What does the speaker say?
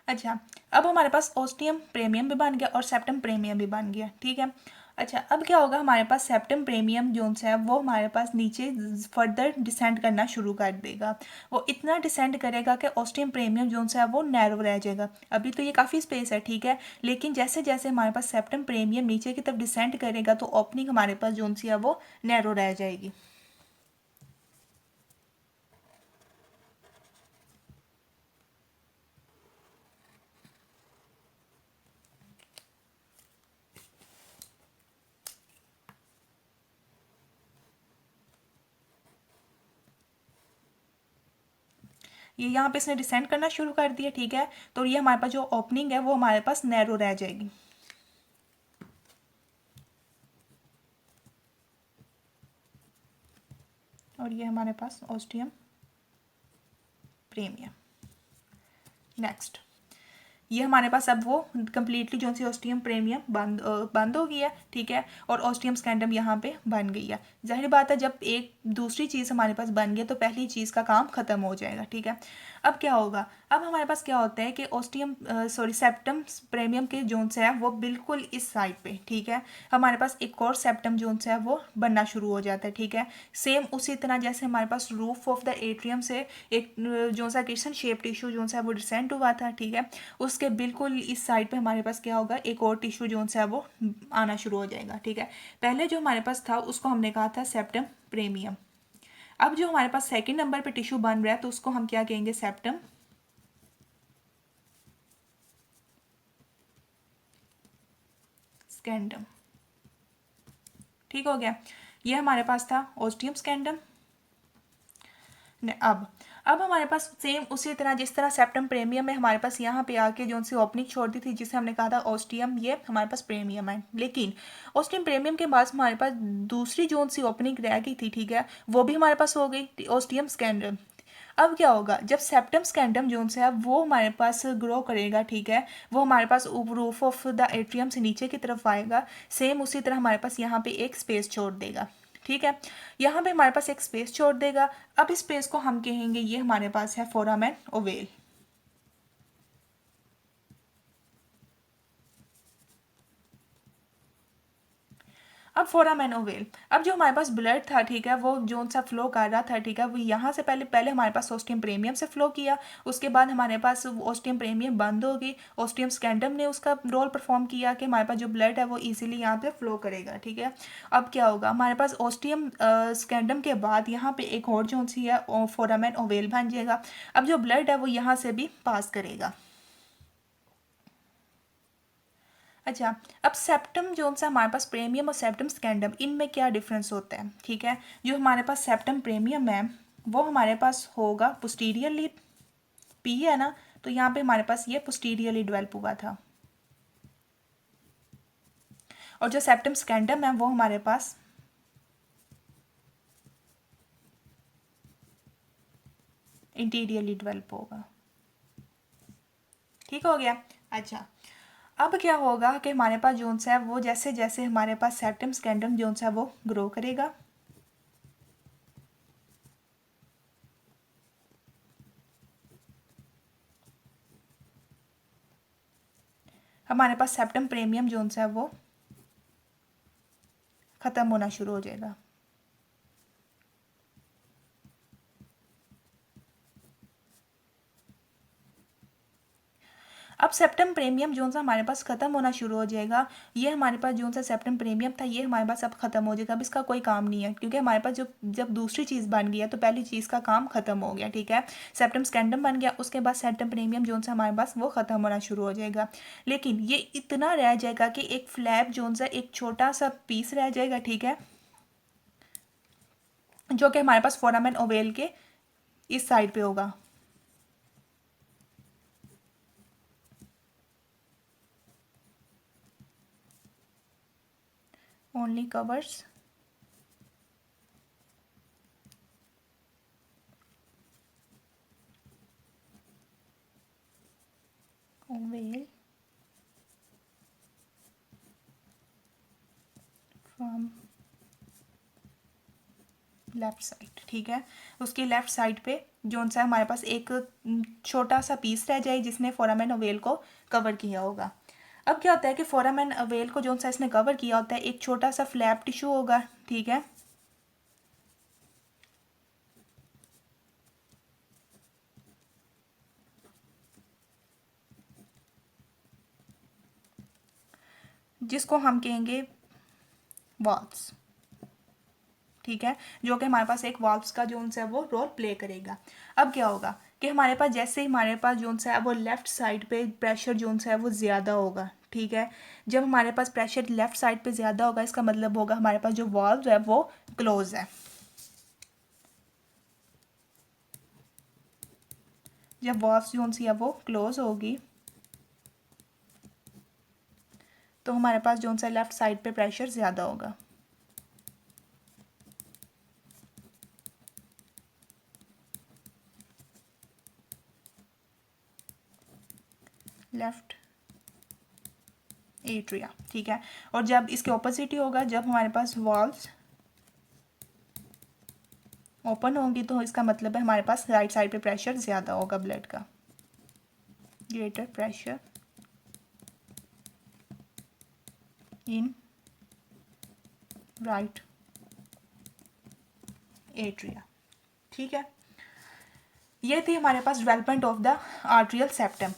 अच्छा, अब हमारे पास ओस्टियम प्रीमियम भी बन गया और सेप्टम प्रीमियम भी बन गया, ठीक है। अच्छा, अब क्या होगा, हमारे पास सेप्टम प्रीमियम जो है वो हमारे पास नीचे फर्दर डिसेंड करना शुरू कर देगा। वो इतना डिसेंड करेगा कि ओस्टियम प्रीमियम जो है वो नैरो रह जाएगा। अभी तो ये काफ़ी स्पेस है, ठीक है, लेकिन जैसे जैसे हमारे पास सेप्टम प्रीमियम नीचे की तरफ डिसेंड करेगा तो ओपनिंग हमारे पास जो सी है वो नैरो रह जाएगी। ये यहाँ पे इसने डिसेंड करना शुरू कर दिया, ठीक है, तो ये हमारे पास जो ओपनिंग है वो हमारे पास नैरो रह जाएगी। और ये हमारे पास ओस्टियम प्रीमियम। नेक्स्ट, ये हमारे पास अब वो कंप्लीटली जो सी ओस्टियम प्रीमियम बंद हो गई है, ठीक है, और ओस्टियम स्कैंडम यहाँ पे बन गई है। जाहिर बात है, जब एक दूसरी चीज़ हमारे पास बन गई तो पहली चीज़ का काम खत्म हो जाएगा, ठीक है। अब क्या होगा, अब हमारे पास क्या होता है कि ओस्टियम सॉरी सेप्टम प्रीमियम के जोन से है वो बिल्कुल इस साइड पे, ठीक है, हमारे पास एक और सेप्टम जोन से है वो बनना शुरू हो जाता है, ठीक है। सेम उसी तरह जैसे हमारे पास रूफ ऑफ द एट्रियम से एक जो सा क्रिस्टल शेप टिश्यू जो सा वो डिसेंट हुआ था, ठीक है, उसके बिल्कुल इस साइड पे हमारे पास क्या होगा, एक और टिश्यू जोन सा है वो आना शुरू हो जाएगा, ठीक है। पहले जो हमारे पास था उसको हमने कहा था सेप्टम प्रीमियम। अब जो हमारे पास सेकंड नंबर पे टिश्यू बन रहा है तो उसको हम क्या कहेंगे, सेप्टम स्कैंडम। ठीक हो गया, ये हमारे पास था ओस्टियम स्कैंडम। अब हमारे पास सेम उसी तरह जिस तरह सेप्टम प्रीमियम में हमारे पास यहाँ पे आके जो सी ओपनिंग छोड़ दी थी जिसे हमने कहा था ओस्टियम, ये हमारे पास प्रीमियम है, लेकिन ओस्टियम प्रीमियम के बाद हमारे पास दूसरी जो सी ओपनिंग रह गई थी, ठीक है, वो भी हमारे पास हो गई ओस्टियम स्कैंडम। अब क्या होगा, जब सेप्टम स्कैंडम जोन से है वो हमारे पास ग्रो करेगा, ठीक है, वो हमारे पास रूफ ऑफ द एट्रियम से नीचे की तरफ आएगा, सेम उसी तरह हमारे पास यहाँ पे एक स्पेस छोड़ देगा, ठीक है, यहाँ पे हमारे पास एक स्पेस छोड़ देगा। अब इस स्पेस को हम कहेंगे ये हमारे पास है फोरामेन ओवेल। अब फोरामेन ओवेल, अब जो हमारे पास ब्लड था, ठीक है, वो जोन सा फ्लो कर रहा था, ठीक है, वो यहाँ से पहले पहले हमारे पास ओस्टियम प्रीमियम से फ्लो किया, उसके बाद हमारे पास ओस्टियम प्रीमियम बंद हो गई, ओस्टियम स्कैंडम ने उसका रोल परफॉर्म किया कि हमारे पास जो ब्लड है वो इजीली यहाँ पे फ्लो करेगा, ठीक है। अब क्या होगा, हमारे पास ओस्टियम स्कैंडम के बाद यहाँ पे एक और जोन सी है फोरामेन ओवेल बन जाएगा। अब जो ब्लड है वो यहाँ से भी पास करेगा। अच्छा, अब सेप्टम जो सा हमारे पास प्रीमियम और सेप्टम स्कैंडम, इनमें क्या डिफरेंस होता है, ठीक है। जो हमारे पास सेप्टम प्रीमियम है वो हमारे पास होगा पोस्टीरियरली, पी है ना, तो यहाँ पे हमारे पास ये पोस्टीरियरली डेवलप हुआ था, और जो सेप्टम स्कैंडम है वो हमारे पास इंटीरियरली डेवलप होगा। ठीक हो गया। अच्छा, अब क्या होगा कि हमारे पास जोन्स है वो जैसे जैसे हमारे पास सेप्टम स्कैंडम जोन्स है वो ग्रो करेगा, हमारे पास सेप्टम प्रीमियम जोन्स है वो ख़त्म होना शुरू हो जाएगा। अब सेप्टम प्रीमियम जो सा हमारे पास ख़त्म होना शुरू हो जाएगा, ये हमारे पास जो सा सेप्टम प्रीमियम था ये हमारे पास अब ख़त्म हो जाएगा। अब इसका कोई काम नहीं है क्योंकि हमारे पास जब दूसरी चीज़ बन गई है तो पहली चीज़ का काम ख़त्म हो गया, ठीक है। सेप्टम स्कैंडम बन गया, उसके बाद सेप्टम प्रीमियम जो सा हमारे पास वो ख़त्म होना शुरू हो जाएगा, लेकिन ये इतना रह जाएगा कि एक फ्लैप जो सा एक छोटा सा पीस रह जाएगा, ठीक है, जो कि हमारे पास फोरामेन ओवेल के इस साइड पे होगा। Only covers oval from left side, ठीक है। उसकी लेफ़्ट साइड पे जो सा हमारे पास एक छोटा सा पीस रह जाए जिसने फोरामेन अवेल को कवर किया होगा। अब क्या होता है कि फोरामेन अवेल को जो सा इसने कवर किया होता है एक छोटा सा फ्लैप टिश्यू होगा, ठीक है। जिसको हम कहेंगे वॉल्व्स, ठीक है, जो कि हमारे पास एक वॉल्व्स का जो है वो रोल प्ले करेगा। अब क्या होगा कि हमारे पास जैसे ही हमारे पास जो है वो लेफ़्ट साइड पे प्रेशर जो है वो ज़्यादा होगा, ठीक है। जब हमारे पास प्रेशर लेफ़्ट साइड पे ज़्यादा होगा इसका मतलब होगा हमारे पास जो वॉल्व है वो क्लोज है। जब वॉल्व जो है वो क्लोज होगी तो हमारे पास जो सा लेफ़्ट साइड पे प्रेशर ज़्यादा होगा। लेफ़्ट एट्रिया, ठीक है। और जब इसके ऑपोजिट ही होगा, जब हमारे पास वॉल्व्स ओपन होंगी तो इसका मतलब है हमारे पास राइट साइड पे प्रेशर ज़्यादा होगा ब्लड का, greater pressure in right atria, ठीक है। ये थी हमारे पास development of the atrial septum.